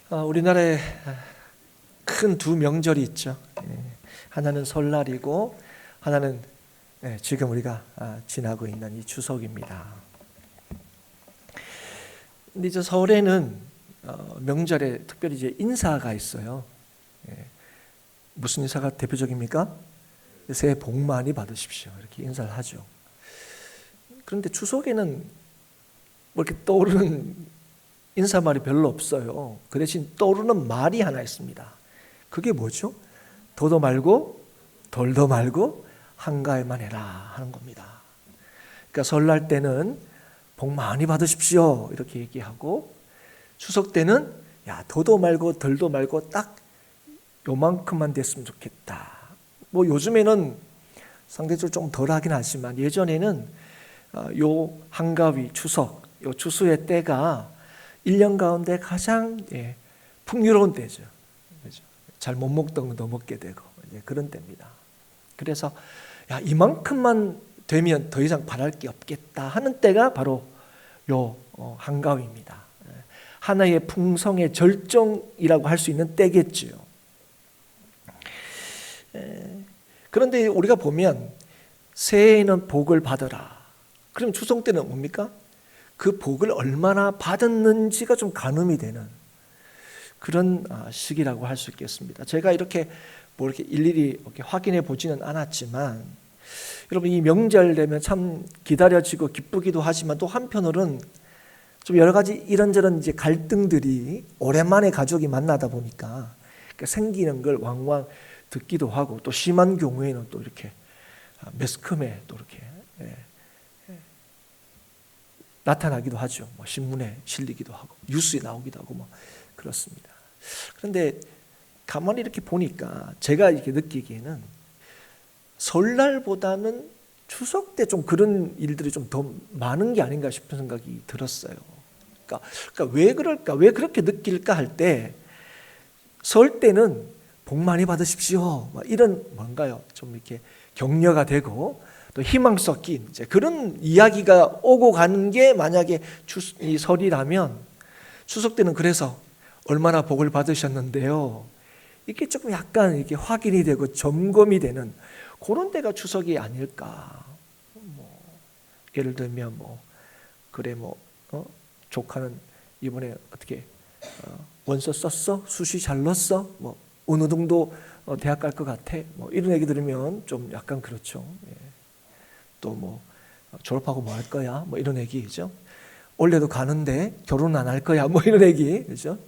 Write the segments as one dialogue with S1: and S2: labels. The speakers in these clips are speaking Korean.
S1: 우리나라에 큰 두 명절이 있죠. 하나는 설날이고 하나는 지금 우리가 지나고 있는 이 추석입니다. 근데 이제 설에는 명절에 특별히 이제 인사가 있어요. 무슨 인사가 대표적입니까? 새해 복 많이 받으십시오. 이렇게 인사를 하죠. 그런데 추석에는 뭐 이렇게 떠오르는 인사말이 별로 없어요. 그 대신 떠오르는 말이 하나 있습니다. 그게 뭐죠? 더도 말고 덜도 말고 한가위만 해라 하는 겁니다. 그러니까 설날 때는 복 많이 받으십시오 이렇게 얘기하고, 추석 때는 야 더도 말고 덜도 말고 딱 요만큼만 됐으면 좋겠다. 뭐 요즘에는 상대적으로 좀 덜하긴 하지만 예전에는 요 한가위 추석, 요 추수의 때가 1년 가운데 가장 풍요로운 때죠. 잘 못 먹던 거 더 먹게 되고 그런 때입니다. 그래서 야 이만큼만 되면 더 이상 바랄 게 없겠다 하는 때가 바로 요 한가위입니다. 하나의 풍성의 절정이라고 할 수 있는 때겠지요. 그런데 우리가 보면 새해에는 복을 받으라. 그럼 추석 때는 뭡니까? 그 복을 얼마나 받았는지가 좀 가늠이 되는 그런 시기라고 할 수 있겠습니다. 제가 이렇게 뭐 이렇게 일일이 이렇게 확인해 보지는 않았지만, 여러분 이 명절 되면 참 기다려지고 기쁘기도 하지만 또 한편으로는 좀 여러 가지 이런저런 이제 갈등들이 오랜만에 가족이 만나다 보니까 생기는 걸 왕왕 듣기도 하고, 또 심한 경우에는 또 이렇게 매스컴에 또 이렇게 나타나기도 하죠. 뭐 신문에 실리기도 하고 뉴스에 나오기도 하고 뭐 그렇습니다. 그런데 가만히 이렇게 보니까 제가 이렇게 느끼기에는 설날보다는 추석 때 좀 그런 일들이 좀 더 많은 게 아닌가 싶은 생각이 들었어요. 그러니까 왜 그럴까? 왜 그렇게 느낄까 할 때, 설 때는 복 많이 받으십시오. 이런 뭔가요? 좀 이렇게 격려가 되고 또 희망 섞인 이제 그런 이야기가 오고 가는 게 만약에 이 설이라면, 추석 때는 그래서 얼마나 복을 받으셨는데요. 이게 조금 약간 이렇게 확인이 되고 점검이 되는 그런 때가 추석이 아닐까. 뭐 예를 들면 조카는 이번에 어떻게 원서 썼어? 수시 잘 넣었어? 뭐 어느 정도 대학 갈 것 같아? 뭐 이런 얘기 들으면 좀 약간 그렇죠. 또 뭐 졸업하고 뭐 할 거야? 뭐 이런 얘기죠. 올해도 가는데 결혼 안 할 거야? 뭐 이런 얘기, 그렇죠?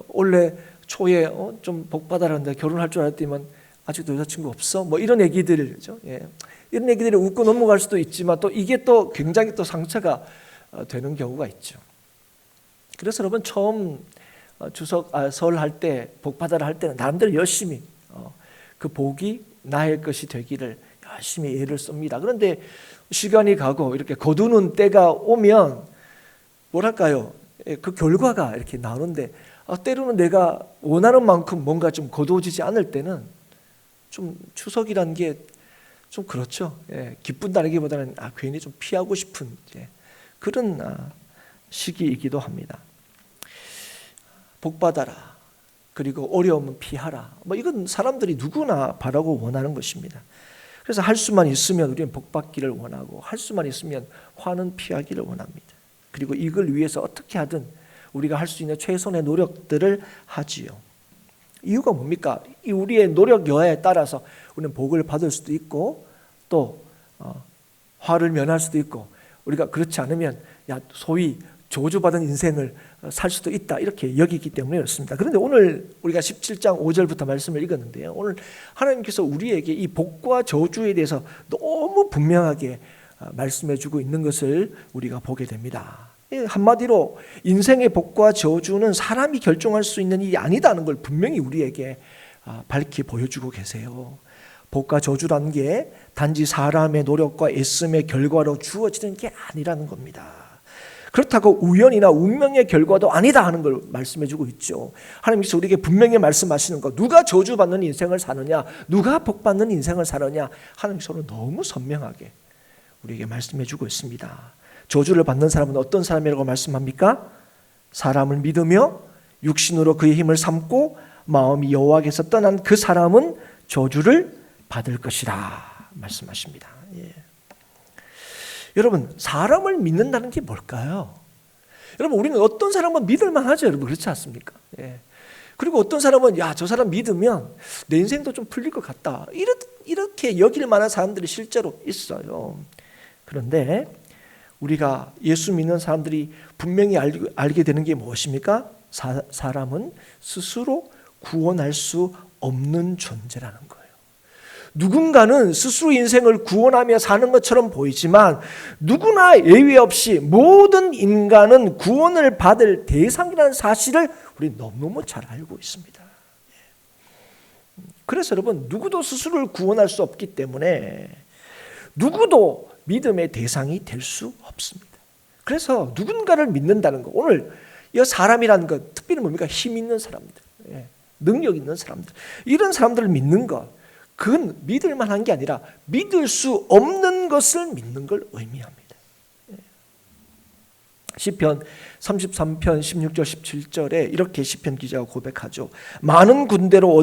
S1: 올해 초에 좀 복 받아라는데 결혼할 줄 알았더니만 아직도 여자친구 없어? 뭐 이런 얘기들이죠. 이런 얘기들이 웃고 넘어갈 수도 있지만 또 이게 또 굉장히 또 상처가 되는 경우가 있죠. 그래서 여러분 처음 설 할 때 복 받아라 할 때는 나름대로 열심히 그 복이 나의 것이 되기를 열심히 애를 씁니다. 그런데 시간이 가고 이렇게 거두는 때가 오면 뭐랄까요? 그 결과가 이렇게 나오는데 때로는 내가 원하는 만큼 뭔가 좀 거두어지지 않을 때는 좀 추석이라는 게 좀 그렇죠. 기쁜다기보다는 괜히 좀 피하고 싶은 그런 시기이기도 합니다. 복 받아라. 그리고 어려움은 피하라. 뭐 이건 사람들이 누구나 바라고 원하는 것입니다. 그래서 할 수만 있으면 우리는 복 받기를 원하고, 할 수만 있으면 화는 피하기를 원합니다. 그리고 이걸 위해서 어떻게 하든 우리가 할 수 있는 최선의 노력들을 하지요. 이유가 뭡니까? 우리의 노력 여하에 따라서 우리는 복을 받을 수도 있고 또 화를 면할 수도 있고, 우리가 그렇지 않으면 소위 저주받은 인생을 살 수도 있다 이렇게 여기기 때문에 그렇습니다. 그런데 오늘 우리가 17장 5절부터 말씀을 읽었는데요, 오늘 하나님께서 우리에게 이 복과 저주에 대해서 너무 분명하게 말씀해 주고 있는 것을 우리가 보게 됩니다. 한마디로 인생의 복과 저주는 사람이 결정할 수 있는 일이 아니다는 걸 분명히 우리에게 밝히 보여주고 계세요. 복과 저주라는 게 단지 사람의 노력과 애씀의 결과로 주어지는 게 아니라는 겁니다. 그렇다고 우연이나 운명의 결과도 아니다 하는 걸 말씀해 주고 있죠. 하나님께서 우리에게 분명히 말씀하시는 것, 누가 저주받는 인생을 사느냐, 누가 복받는 인생을 사느냐, 하나님께서 너무 선명하게 우리에게 말씀해 주고 있습니다. 저주를 받는 사람은 어떤 사람이라고 말씀합니까? 사람을 믿으며 육신으로 그의 힘을 삼고 마음이 여호와께서 떠난 그 사람은 저주를 받을 것이라 말씀하십니다. 예. 여러분, 사람을 믿는다는 게 뭘까요? 여러분, 우리는 어떤 사람은 믿을만 하죠. 여러분, 그렇지 않습니까? 예. 그리고 어떤 사람은 저 사람 믿으면 내 인생도 좀 풀릴 것 같다, 이렇게 여길 만한 사람들이 실제로 있어요. 그런데 우리가 예수 믿는 사람들이 분명히 알게 되는 게 무엇입니까? 사람은 스스로 구원할 수 없는 존재라는 거예요. 누군가는 스스로 인생을 구원하며 사는 것처럼 보이지만 누구나 예외 없이 모든 인간은 구원을 받을 대상이라는 사실을 우리 너무너무 잘 알고 있습니다. 그래서 여러분, 누구도 스스로를 구원할 수 없기 때문에 누구도 믿음의 대상이 될 수 없습니다. 그래서 누군가를 믿는다는 것, 오늘 이 사람이라는 것, 특별히 뭡니까? 힘 있는 사람들, 능력 있는 사람들, 이런 사람들을 믿는 것, 그건 믿을 만한 게 아니라 믿을 수 없는 것을 믿는 걸 의미합니다. 시편 33편 16절 17절에 이렇게 시편 기자가 고백하죠. 많은 군대로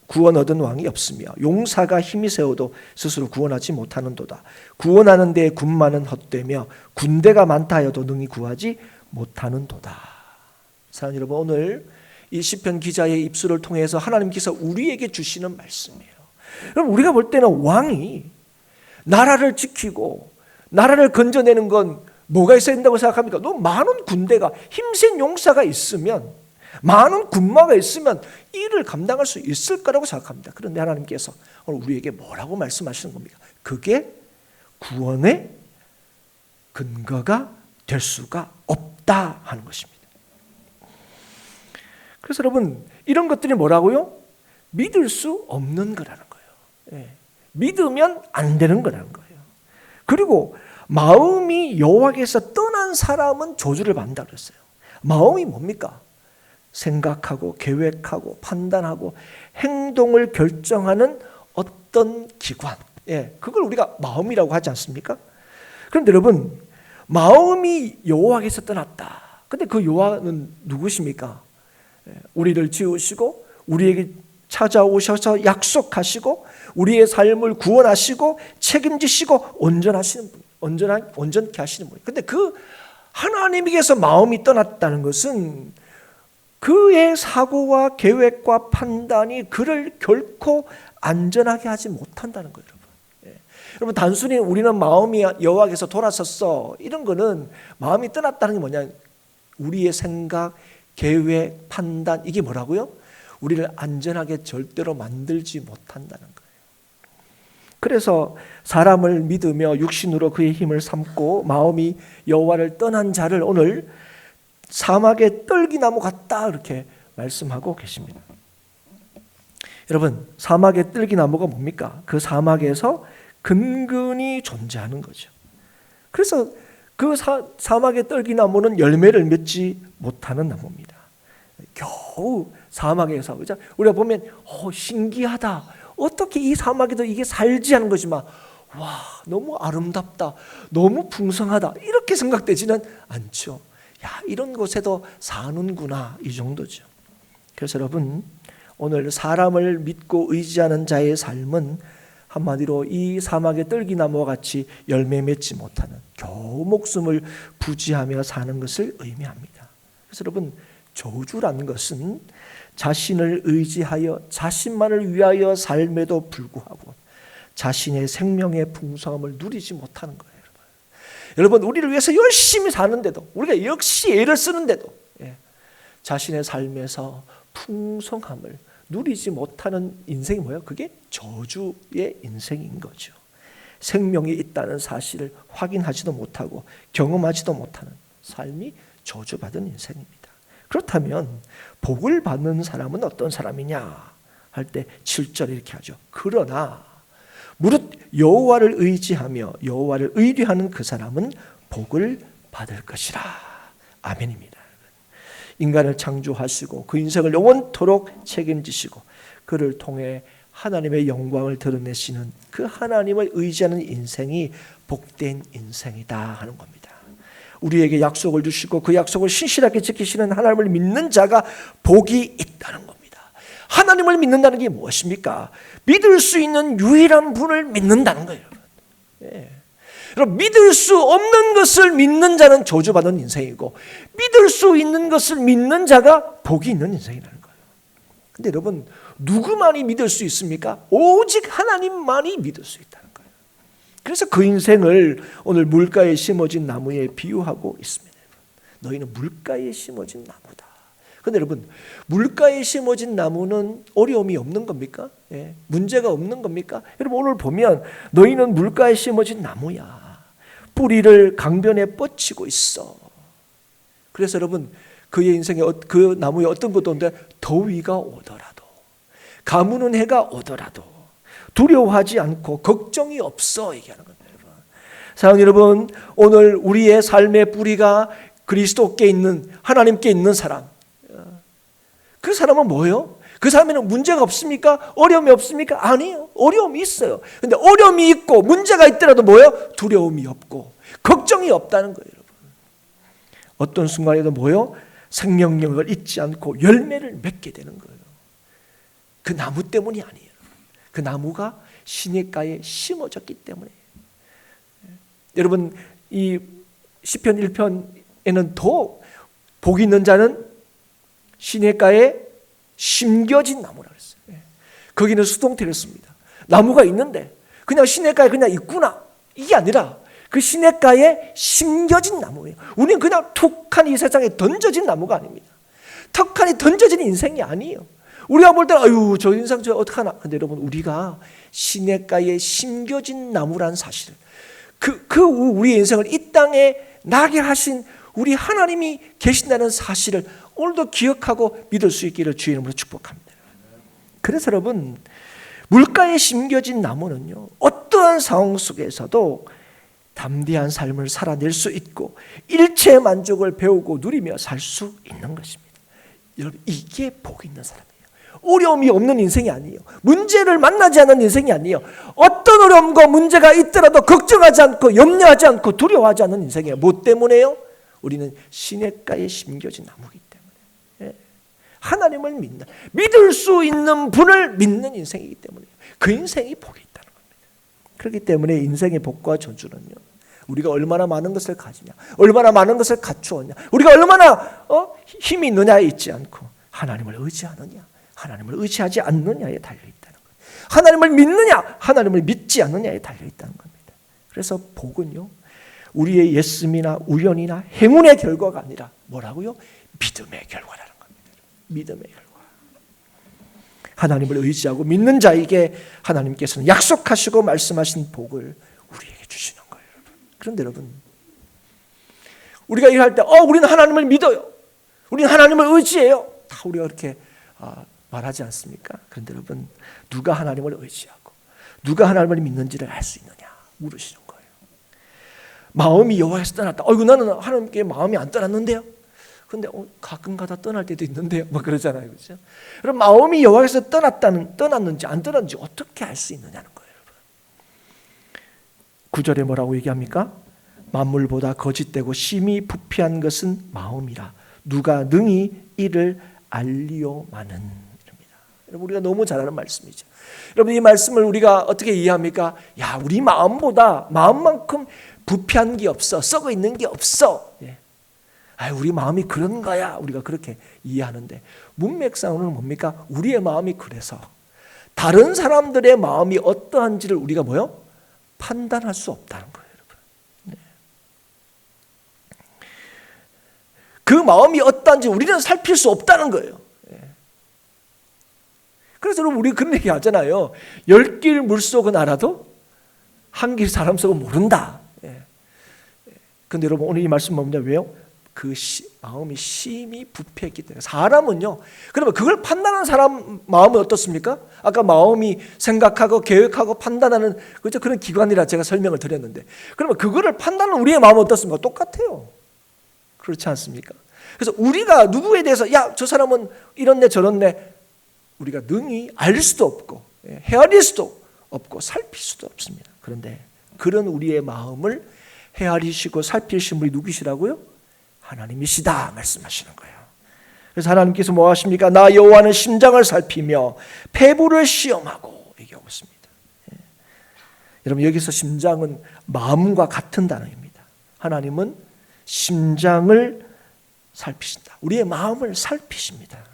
S1: 구원 얻은 왕이 없으며 용사가 힘이 세워도 스스로 구원하지 못하는도다. 구원하는 데에 군마는 헛되며 군대가 많다 하여도 능히 구하지 못하는도다. 사랑하는 여러분, 오늘 이 시편 기자의 입술을 통해서 하나님께서 우리에게 주시는 말씀이에요. 그럼 우리가 볼 때는 왕이 나라를 지키고 나라를 건져내는 건 뭐가 있어야 된다고 생각합니까? 너무 많은 군대가, 힘센 용사가 있으면, 많은 군마가 있으면 일을 감당할 수 있을 거라고 생각합니다. 그런데 하나님께서 오늘 우리에게 뭐라고 말씀하시는 겁니까? 그게 구원의 근거가 될 수가 없다 하는 것입니다. 그래서 여러분, 이런 것들이 뭐라고요? 믿을 수 없는 거라는 거예요. 믿으면 안 되는 거라는 거예요. 그리고 마음이 여호와께서 떠난 사람은 저주를 받는다 그랬어요. 마음이 뭡니까? 생각하고 계획하고 판단하고 행동을 결정하는 어떤 기관, 그걸 우리가 마음이라고 하지 않습니까? 그런데 여러분, 마음이 여호와께서 떠났다. 근데 그 여호와는 누구십니까? 우리를 지으시고 우리에게 찾아오셔서 약속하시고 우리의 삶을 구원하시고 책임지시고 온전하시는 분, 온전케 하시는 분. 근데 그 하나님께서 마음이 떠났다는 것은 그의 사고와 계획과 판단이 그를 결코 안전하게 하지 못한다는 거예요, 여러분. 여러분, 단순히 우리는 마음이 여호와께서 돌아섰어, 이런 거는 마음이 떠났다는 게 뭐냐? 우리의 생각, 계획, 판단, 이게 뭐라고요? 우리를 안전하게 절대로 만들지 못한다는 거예요. 그래서 사람을 믿으며 육신으로 그의 힘을 삼고 마음이 여호와를 떠난 자를 오늘 사막의 떨기나무 같다, 이렇게 말씀하고 계십니다. 여러분, 사막의 떨기나무가 뭡니까? 그 사막에서 근근히 존재하는 거죠. 그래서 그 사막의 떨기나무는 열매를 맺지 못하는 나무입니다. 겨우 사막에서, 그죠? 우리가 보면 신기하다, 어떻게 이 사막에도 이게 살지 하는 거지만, 와, 너무 아름답다, 너무 풍성하다, 이렇게 생각되지는 않죠. 이런 곳에도 사는구나, 이 정도죠. 그래서 여러분, 오늘 사람을 믿고 의지하는 자의 삶은 한마디로 이 사막의 떨기나무와 같이 열매 맺지 못하는, 겨우 목숨을 부지하며 사는 것을 의미합니다. 그래서 여러분, 저주라는 것은 자신을 의지하여 자신만을 위하여 삶에도 불구하고 자신의 생명의 풍성함을 누리지 못하는 거예요. 여러분, 우리를 위해서 열심히 사는데도, 우리가 역시 애를 쓰는데도 자신의 삶에서 풍성함을 누리지 못하는 인생이 뭐예요? 그게 저주의 인생인 거죠. 생명이 있다는 사실을 확인하지도 못하고 경험하지도 못하는 삶이 저주받은 인생입니다. 그렇다면 복을 받는 사람은 어떤 사람이냐 할 때 7절 이렇게 하죠. 그러나 무릇 여호와를 의지하며 여호와를 의뢰하는 그 사람은 복을 받을 것이라. 아멘입니다. 인간을 창조하시고 그 인생을 영원토록 책임지시고 그를 통해 하나님의 영광을 드러내시는 그 하나님을 의지하는 인생이 복된 인생이다 하는 겁니다. 우리에게 약속을 주시고 그 약속을 신실하게 지키시는 하나님을 믿는 자가 복이 있다는 겁니다. 하나님을 믿는다는 게 무엇입니까? 믿을 수 있는 유일한 분을 믿는다는 거예요. 예. 여러분, 믿을 수 없는 것을 믿는 자는 저주받은 인생이고 믿을 수 있는 것을 믿는 자가 복이 있는 인생이라는 거예요. 근데 여러분, 누구만이 믿을 수 있습니까? 오직 하나님만이 믿을 수 있다는 거예요. 그래서 그 인생을 오늘 물가에 심어진 나무에 비유하고 있습니다. 너희는 물가에 심어진 나무다. 그런데 여러분, 물가에 심어진 나무는 어려움이 없는 겁니까? 예, 문제가 없는 겁니까? 여러분, 오늘 보면 너희는 물가에 심어진 나무야. 뿌리를 강변에 뻗치고 있어. 그래서 여러분, 그의 인생에 그 나무에 어떤 것도 없는데 더위가 오더라도, 가무는 해가 오더라도 두려워하지 않고 걱정이 없어 얘기하는 겁니다. 사랑하는 여러분, 오늘 우리의 삶의 뿌리가 그리스도께 있는, 하나님께 있는 사람, 그 사람은 뭐예요? 그 사람에는 문제가 없습니까? 어려움이 없습니까? 아니에요. 어려움이 있어요. 근데 어려움이 있고 문제가 있더라도 뭐예요? 두려움이 없고 걱정이 없다는 거예요. 여러분. 어떤 순간에도 뭐예요? 생명력을 잊지 않고 열매를 맺게 되는 거예요. 그 나무 때문이 아니에요. 그 나무가 시냇가에 심어졌기 때문에. 여러분, 이 시편 1편에는 더 복이 있는 자는 시냇가에 심겨진 나무라고 했어요. 거기는 수동태를 씁니다. 나무가 있는데 그냥 시냇가에 그냥 있구나, 이게 아니라 그 시냇가에 심겨진 나무예요. 우리는 그냥 툭하니 이 세상에 던져진 나무가 아닙니다. 턱하니 던져진 인생이 아니에요. 우리가 볼 때는 아유, 저 인생 저 어떡하나. 근데 여러분, 우리가 시냇가에 심겨진 나무라는 사실, 우리 인생을 이 땅에 나게 하신 우리 하나님이 계신다는 사실을 오늘도 기억하고 믿을 수 있기를 주의 이름으로 축복합니다. 그래서 여러분, 물가에 심겨진 나무는요, 어떠한 상황 속에서도 담대한 삶을 살아낼 수 있고 일체의 만족을 배우고 누리며 살 수 있는 것입니다. 여러분, 이게 복 있는 사람이에요. 어려움이 없는 인생이 아니에요. 문제를 만나지 않은 인생이 아니에요. 어떤 어려움과 문제가 있더라도 걱정하지 않고 염려하지 않고 두려워하지 않는 인생이에요. 뭐 때문에요? 우리는 시냇가에 심겨진 나무이기 때문에. 하나님을 믿을 수 있는 분을 믿는 인생이기 때문에 그 인생이 복이 있다는 겁니다. 그렇기 때문에 인생의 복과 저주는요, 우리가 얼마나 많은 것을 가지냐, 얼마나 많은 것을 갖추었냐, 우리가 얼마나 힘이 있느냐에 있지 않고 하나님을 의지하느냐, 하나님을 의지하지 않느냐에 달려있다는 거예요. 하나님을 믿느냐, 하나님을 믿지 않느냐에 달려있다는 겁니다. 그래서 복은요, 우리의 예씀이나 우연이나 행운의 결과가 아니라 뭐라고요? 믿음의 결과라는 겁니다. 믿음의 결과. 하나님을 의지하고 믿는 자에게 하나님께서는 약속하시고 말씀하신 복을 우리에게 주시는 거예요. 그런데 여러분, 우리가 일할 때 우리는 하나님을 믿어요, 우리는 하나님을 의지해요, 다 우리가 그렇게 말하지 않습니까? 그런데 여러분, 누가 하나님을 의지하고 누가 하나님을 믿는지를 알 수 있느냐 물으시는 거예요. 마음이 여호와에서 떠났다. 나는 하나님께 마음이 안 떠났는데요. 근데 가끔가다 떠날 때도 있는데요. 뭐 그러잖아요, 그렇죠? 그럼 마음이 여호와에서 떠났는지 안 떠났는지 어떻게 알 수 있느냐는 거예요, 여러분. 9절에 뭐라고 얘기합니까? 만물보다 거짓되고 심히 부패한 것은 마음이라 누가 능히 이를 알리오마는. 여러분, 우리가 너무 잘 아는 말씀이죠. 여러분, 이 말씀을 우리가 어떻게 이해합니까? 야, 우리 마음만큼 부패한 게 없어, 썩어 있는 게 없어. 우리 마음이 그런 거야. 우리가 그렇게 이해하는데 문맥상으로는 뭡니까? 우리의 마음이 그래서 다른 사람들의 마음이 어떠한지를 우리가 판단할 수 없다는 거예요, 여러분. 그 마음이 어떠한지 우리는 살필 수 없다는 거예요. 그래서 여러분, 우리 그런 얘기 하잖아요. 10길 물속은 알아도 한 길 사람 속은 모른다. 그런데 여러분, 오늘 이 말씀 뭐냐? 왜요? 그 마음이 심히 부패했기 때문에. 사람은요, 그러면 그걸 판단하는 사람 마음은 어떻습니까? 아까 마음이 생각하고 계획하고 판단하는 그런 기관이라 제가 설명을 드렸는데, 그러면 그거를 판단하는 우리의 마음은 어떻습니까? 똑같아요. 그렇지 않습니까? 그래서 우리가 누구에 대해서 야, 저 사람은 이렇네 저렇네 우리가 능히 알 수도 없고 헤아릴 수도 없고 살필 수도 없습니다. 그런데 그런 우리의 마음을 헤아리시고 살피신 분이 누구시라고요? 하나님이시다 말씀하시는 거예요. 그래서 하나님께서 뭐 하십니까? 나 여호와는 심장을 살피며 폐부를 시험하고 얘기하고 있습니다. 여러분, 여기서 심장은 마음과 같은 단어입니다. 하나님은 심장을 살피신다. 우리의 마음을 살피십니다.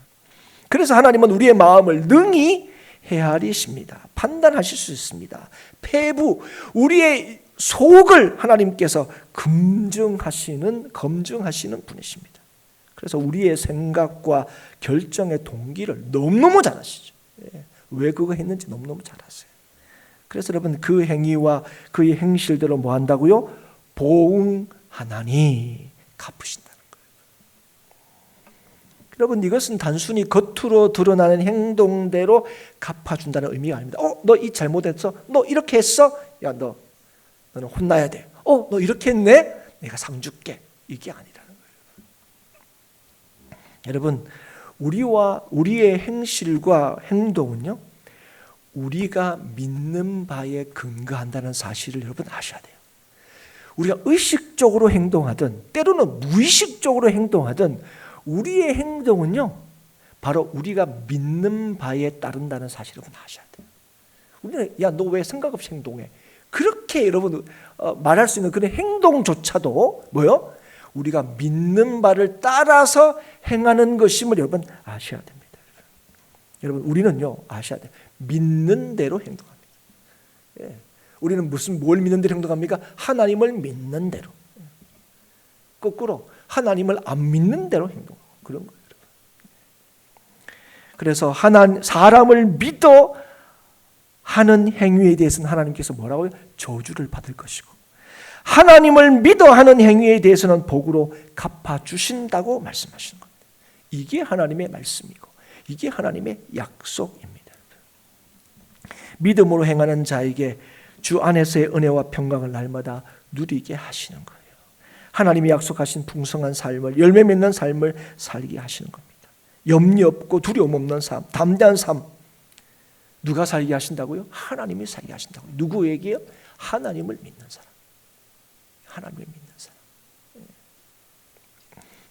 S1: 그래서 하나님은 우리의 마음을 능히 헤아리십니다. 판단하실 수 있습니다. 폐부, 우리의 속을 하나님께서 검증하시는 분이십니다. 그래서 우리의 생각과 결정의 동기를 너무너무 잘 아시죠. 왜 그거 했는지 너무너무 잘 아세요. 그래서 여러분, 그 행위와 그의 행실대로 뭐 한다고요? 보응하나니 갚으신다는 거예요. 여러분, 이것은 단순히 겉으로 드러나는 행동대로 갚아준다는 의미가 아닙니다. 너 이 잘못했어? 너 이렇게 했어? 야, 너는 혼나야 돼. 너 이렇게 했네? 내가 상 줄게. 이게 아니라는 거예요. 여러분, 우리의 행실과 행동은요, 우리가 믿는 바에 근거한다는 사실을 여러분 아셔야 돼요. 우리가 의식적으로 행동하든 때로는 무의식적으로 행동하든 우리의 행동은요, 바로 우리가 믿는 바에 따른다는 사실을 여러분 아셔야 돼요. 우리는 야, 너 왜 생각 없이 행동해? 그렇게 여러분 말할 수 있는 그런 행동조차도 뭐요? 우리가 믿는 바를 따라서 행하는 것임을 여러분 아셔야 됩니다. 여러분, 우리는요 아셔야 돼요. 믿는 대로 행동합니다. 우리는 뭘 믿는 대로 행동합니까? 하나님을 믿는 대로. 거꾸로 하나님을 안 믿는 대로 행동하고 그런 거예요. 그래서 사람을 믿어 하는 행위에 대해서는 하나님께서 뭐라고요? 저주를 받을 것이고, 하나님을 믿어 하는 행위에 대해서는 복으로 갚아주신다고 말씀하시는 겁니다. 이게 하나님의 말씀이고 이게 하나님의 약속입니다. 믿음으로 행하는 자에게 주 안에서의 은혜와 평강을 날마다 누리게 하시는 거예요. 하나님이 약속하신 풍성한 삶을, 열매 맺는 삶을 살게 하시는 겁니다. 염려 없고 두려움 없는 삶, 담대한 삶, 누가 살게 하신다고요? 하나님이 살게 하신다고요. 누구에게요? 하나님을 믿는 사람. 하나님을 믿는 사람.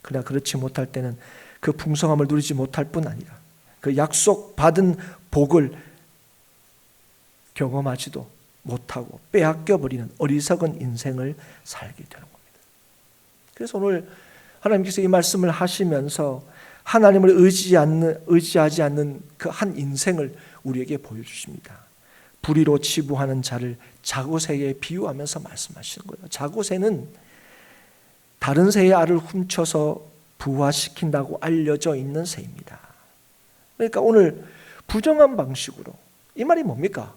S1: 그러나 그렇지 못할 때는 그 풍성함을 누리지 못할 뿐 아니라 그 약속받은 복을 경험하지도 못하고 빼앗겨버리는 어리석은 인생을 살게 되는 겁니다. 그래서 오늘 하나님께서 이 말씀을 하시면서 하나님을 의지하지 않는 그 한 인생을 우리에게 보여주십니다. 불의로 치부하는 자를 자고새에 비유하면서 말씀하시는 거예요. 자고새는 다른 새의 알을 훔쳐서 부화시킨다고 알려져 있는 새입니다. 그러니까 오늘 부정한 방식으로, 이 말이 뭡니까?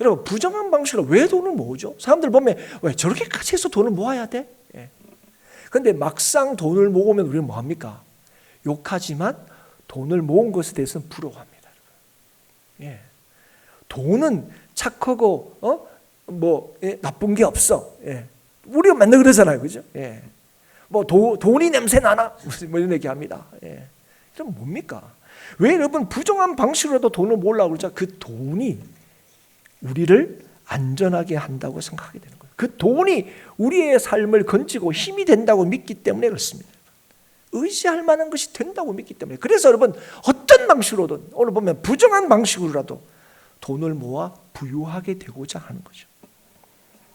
S1: 여러분, 부정한 방식으로 왜 돈을 모으죠? 사람들 보면 왜 저렇게까지 해서 돈을 모아야 돼? 그런데 막상 돈을 모으면 우리는 뭐합니까? 욕하지만 돈을 모은 것에 대해서는 부러워합니다. 돈은 착하고 나쁜 게 없어. 우리가 맨날 그러잖아요, 그죠? 돈이 냄새 나나? 뭐 이런 얘기합니다. 그럼 뭡니까? 왜 여러분 부정한 방식으로도 돈을 모으려고 그러죠? 그 돈이 우리를 안전하게 한다고 생각하게 되는 거예요. 그 돈이 우리의 삶을 건지고 힘이 된다고 믿기 때문에 그렇습니다. 의지할 만한 것이 된다고 믿기 때문에. 그래서 여러분, 어떤 방식으로든 오늘 보면 부정한 방식으로라도 돈을 모아 부유하게 되고자 하는 거죠.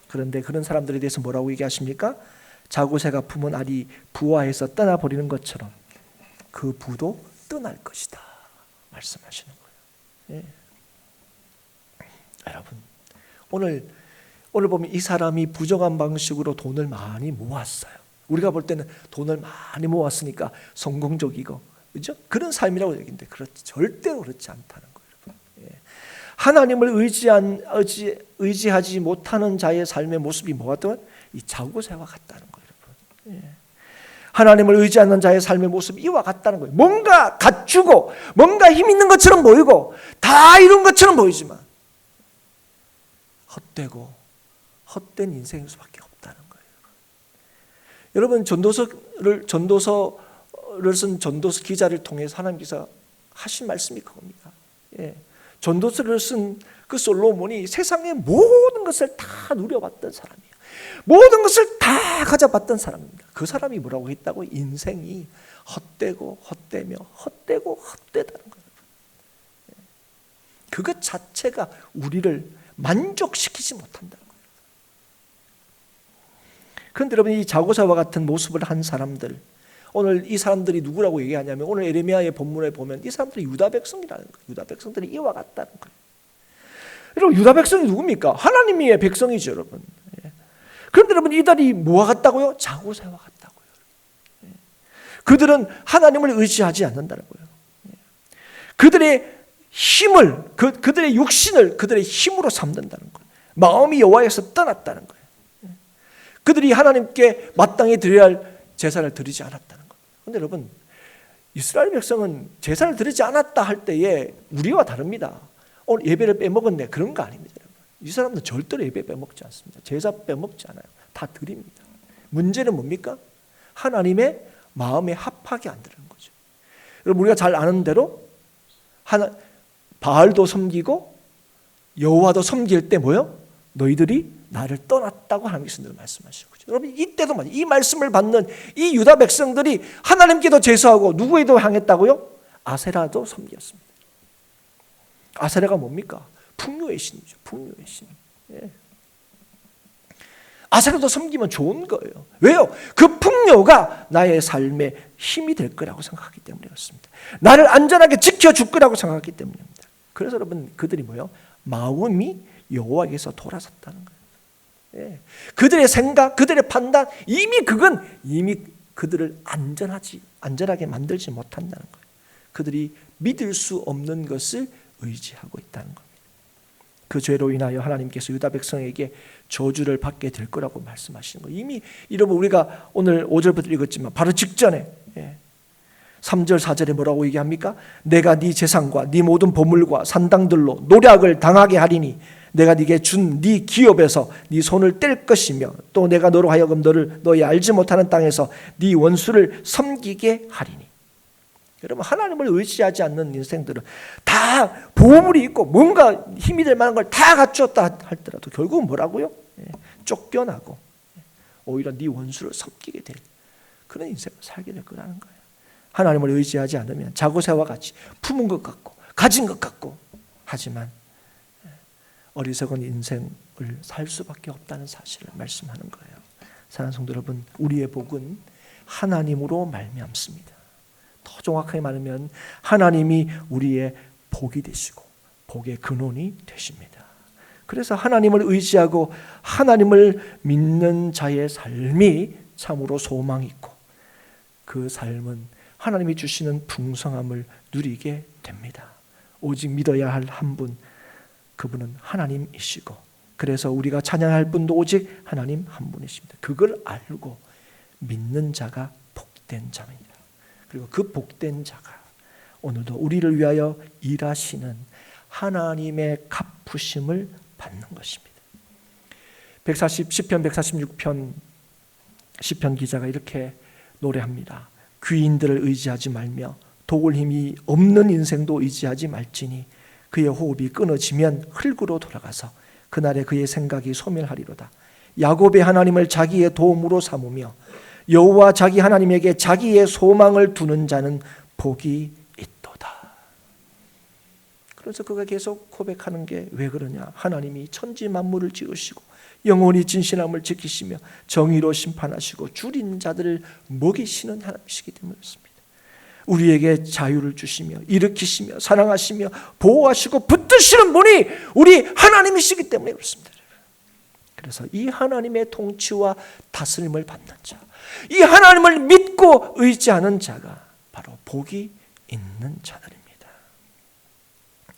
S1: 그런데 그런 사람들에 대해서 뭐라고 얘기하십니까? 자고새가 품은 알이 부화해서 떠나버리는 것처럼 그 부도 떠날 것이다 말씀하시는 거예요. 여러분, 오늘 보면 이 사람이 부정한 방식으로 돈을 많이 모았어요. 우리가 볼 때는 돈을 많이 모았으니까 성공적이고, 그죠? 그런 삶이라고 얘기인데 절대로 그렇지 않다는 거예요. 하나님을 의지하지 못하는 자의 삶의 모습이 뭐가 또 이 자고새와 같다는 거예요. 하나님을 의지하는 자의 삶의 모습이 이와 같다는 거예요. 뭔가 갖추고 뭔가 힘 있는 것처럼 보이고 다 이룬 것처럼 보이지만 헛되고 헛된 인생일 수밖에 없다는 거예요. 여러분, 전도서를 쓴 전도서 기자를 통해서 하나님께서 하신 말씀이 그겁니다. 전도서를 쓴 그 솔로몬이 세상의 모든 것을 다 누려봤던 사람이에요. 모든 것을 다 가져봤던 사람입니다. 그 사람이 뭐라고 했다고? 인생이 헛되고 헛되며 헛되고 헛되다는 거예요. 그것 자체가 우리를 만족시키지 못한다는 거예요. 그런데 여러분, 이 자고사와 같은 모습을 한 사람들, 오늘 이 사람들이 누구라고 얘기하냐면, 오늘 에레미야의 본문에 보면 이 사람들이 유다 백성이라는 거예요. 유다 백성들이 이와 같다는 거예요. 여러분, 유다 백성이 누굽니까? 하나님의 백성이죠, 여러분. 그런데 여러분, 이들이 뭐와 같다고요? 자고사와 같다고요. 그들은 하나님을 의지하지 않는다는 거예요. 그들의 힘을, 그들의 육신을 그들의 힘으로 삼는다는 거예요. 마음이 여호와에서 떠났다는 거예요. 그들이 하나님께 마땅히 드려야 할 제사를 드리지 않았다는 거예요. 그런데 여러분, 이스라엘 백성은 제사를 드리지 않았다 할 때에 우리와 다릅니다. 오늘 예배를 빼먹었네, 그런 거 아닙니다. 이 사람들은 절대로 예배 빼먹지 않습니다. 제사 빼먹지 않아요. 다 드립니다. 문제는 뭡니까? 하나님의 마음에 합하게 안 되는 거죠. 여러분, 우리가 잘 아는 대로 바알도 섬기고 여호와도 섬길 때 뭐요? 너희들이 나를 떠났다고 하나님께서 늘 말씀하시는 거죠. 여러분, 이때도 말이에요. 이 말씀을 받는 이 유다 백성들이 하나님께도 제사하고 누구에도 향했다고요? 아세라도 섬겼습니다. 아세라가 뭡니까? 풍요의 신이죠. 풍요의 신. 예. 아세라도 섬기면 좋은 거예요. 왜요? 그 풍요가 나의 삶에 힘이 될 거라고 생각하기 때문에 그렇습니다. 나를 안전하게 지켜줄 거라고 생각하기 때문입니다. 그래서 여러분, 그들이 뭐예요? 마음이 여호와에게서 돌아섰다는 거예요. 예. 그들의 생각, 그들의 판단, 이미 그들을 안전하게 만들지 못한다는 거예요. 그들이 믿을 수 없는 것을 의지하고 있다는 겁니다. 그 죄로 인하여 하나님께서 유다 백성에게 저주를 받게 될 거라고 말씀하시는 거예요. 이미 여러분, 우리가 오늘 5절부터 읽었지만 바로 직전에 3절 4절에 뭐라고 얘기합니까? 내가 네 재산과 네 모든 보물과 산당들로 노략을 당하게 하리니 내가 네게 준 네 기업에서 네 손을 뗄 것이며 또 내가 너로 하여금 너희 알지 못하는 땅에서 네 원수를 섬기게 하리니. 여러분, 하나님을 의지하지 않는 인생들은 다 보물이 있고 뭔가 힘이 될 만한 걸 다 갖추었다 할더라도 결국은 뭐라고요? 쫓겨나고 오히려 네 원수를 섬기게 될 그런 인생을 살게 될 거라는 거예요. 하나님을 의지하지 않으면 자고새와 같이 품은 것 같고 가진 것 같고 하지만 어리석은 인생을 살 수밖에 없다는 사실을 말씀하는 거예요. 사랑하는 성도 여러분, 우리의 복은 하나님으로 말미암습니다. 더 정확하게 말하면 하나님이 우리의 복이 되시고 복의 근원이 되십니다. 그래서 하나님을 의지하고 하나님을 믿는 자의 삶이 참으로 소망이 있고 그 삶은 하나님이 주시는 풍성함을 누리게 됩니다. 오직 믿어야 할 한 분, 그분은 하나님이시고 그래서 우리가 찬양할 분도 오직 하나님 한 분이십니다. 그걸 알고 믿는 자가 복된 자입니다. 그리고 그 복된 자가 오늘도 우리를 위하여 일하시는 하나님의 갚으심을 받는 것입니다. 시편 146편 시편 기자가 이렇게 노래합니다. 귀인들을 의지하지 말며 도울 힘이 없는 인생도 의지하지 말지니 그의 호흡이 끊어지면 흙으로 돌아가서 그날에 그의 생각이 소멸하리로다. 야곱의 하나님을 자기의 도움으로 삼으며 여호와 자기 하나님에게 자기의 소망을 두는 자는 복이 있도다. 그래서 그가 계속 고백하는 게 왜 그러냐? 하나님이 천지 만물을 지으시고 영원히 진실함을 지키시며 정의로 심판하시고 줄인 자들을 먹이시는 하나님이시기 때문에 그렇습니다. 우리에게 자유를 주시며 일으키시며 사랑하시며 보호하시고 붙드시는 분이 우리 하나님이시기 때문에 그렇습니다. 그래서 이 하나님의 통치와 다스림을 받는 자, 이 하나님을 믿고 의지하는 자가 바로 복이 있는 자들입니다.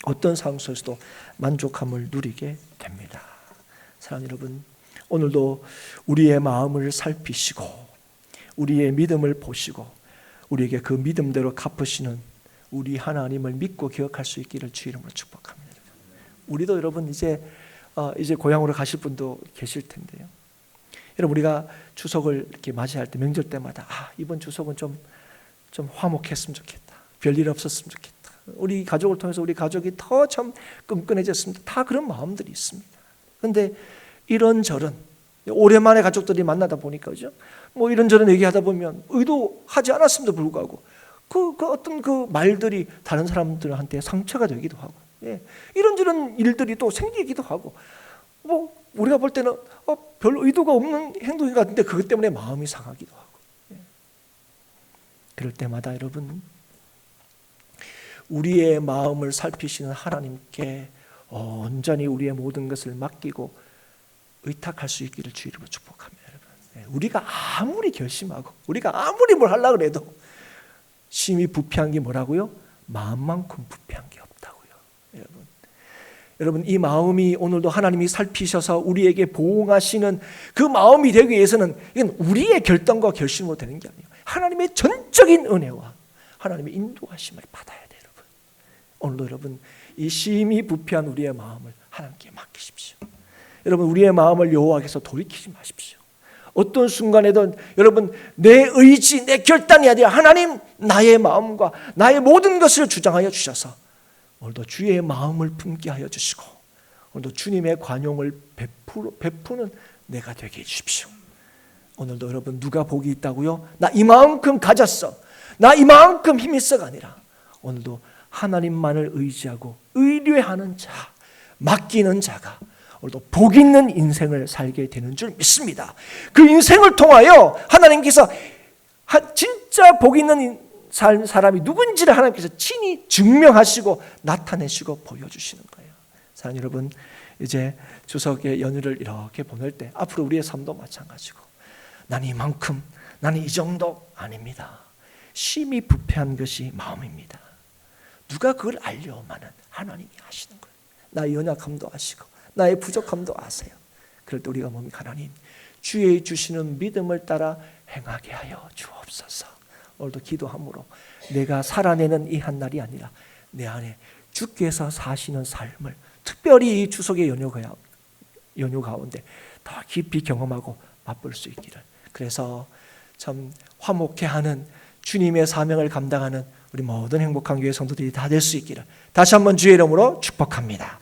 S1: 어떤 상황 속에서도 만족함을 누리게 됩니다. 사랑하는 여러분, 오늘도 우리의 마음을 살피시고 우리의 믿음을 보시고 우리에게 그 믿음대로 갚으시는 우리 하나님을 믿고 기억할 수 있기를 주 이름으로 축복합니다. 우리도 여러분 이제 고향으로 가실 분도 계실 텐데요. 여러분, 우리가 추석을 이렇게 맞이할 때 명절 때마다 이번 추석은 좀 화목했으면 좋겠다. 별일 없었으면 좋겠다. 우리 가족을 통해서 우리 가족이 더 참 끈끈해졌습니다. 다 그런 마음들이 있습니다. 그런데 이런저런 오랜만에 가족들이 만나다 보니까 그죠? 뭐 이런저런 얘기하다 보면 의도하지 않았음에도 불구하고 그 어떤 그 말들이 다른 사람들한테 상처가 되기도 하고, 예, 이런저런 일들이 또 생기기도 하고, 뭐 우리가 볼 때는 별 의도가 없는 행동인 것 같은데 그것 때문에 마음이 상하기도 하고, 예. 그럴 때마다 여러분, 우리의 마음을 살피시는 하나님께 온전히 우리의 모든 것을 맡기고 의탁할 수 있기를 주의 이름으로 축복합니다. 여러분, 예, 우리가 아무리 결심하고 우리가 아무리 뭘 하려고 해도 심히 부패한 게 뭐라고요? 마음만큼 부패한 게 없다고요. 여러분, 이 마음이 오늘도 하나님이 살피셔서 우리에게 보응하시는 그 마음이 되기 위해서는 이건 우리의 결단과 결심으로 되는 게 아니에요. 하나님의 전적인 은혜와 하나님의 인도하심을 받아야 돼요. 여러분, 오늘도 여러분, 이 심히 부패한 우리의 마음을 하나님께 맡기십시오. 여러분, 우리의 마음을 여호와께서 돌이키지 마십시오. 어떤 순간에든 여러분, 내 의지, 내 결단이 아니라 하나님, 나의 마음과 나의 모든 것을 주장하여 주셔서 오늘도 주의 마음을 품게 하여 주시고 오늘도 주님의 관용을 베푸는 내가 되게 해주십시오. 오늘도 여러분, 누가 복이 있다고요? 나 이만큼 가졌어, 나 이만큼 힘이 있어가 아니라 오늘도 하나님만을 의지하고 의뢰하는 자, 맡기는 자가 오늘도 복 있는 인생을 살게 되는 줄 믿습니다. 그 인생을 통하여 하나님께서 진짜 복 있는 사람이 누군지를 하나님께서 친히 증명하시고 나타내시고 보여주시는 거예요. 사랑하는 여러분, 이제 추석의 연휴를 이렇게 보낼 때 앞으로 우리의 삶도 마찬가지고, 나는 이만큼, 나는 이 정도 아닙니다. 심히 부패한 것이 마음입니다. 누가 그걸 알려오면은 하나님이 아시는 거예요. 나의 연약함도 아시고 나의 부족함도 아세요. 그럴 때 우리가 뭡니까? 하나님, 주의 주시는 믿음을 따라 행하게 하여 주옵소서. 오늘도 기도함으로 내가 살아내는 이 한 날이 아니라 내 안에 주께서 사시는 삶을 특별히 이 추석의 연휴 가운데 더 깊이 경험하고 맛볼 수 있기를, 그래서 참 화목해하는 주님의 사명을 감당하는 우리 모든 행복한 교회 성도들이 다 될 수 있기를 다시 한번 주의 이름으로 축복합니다.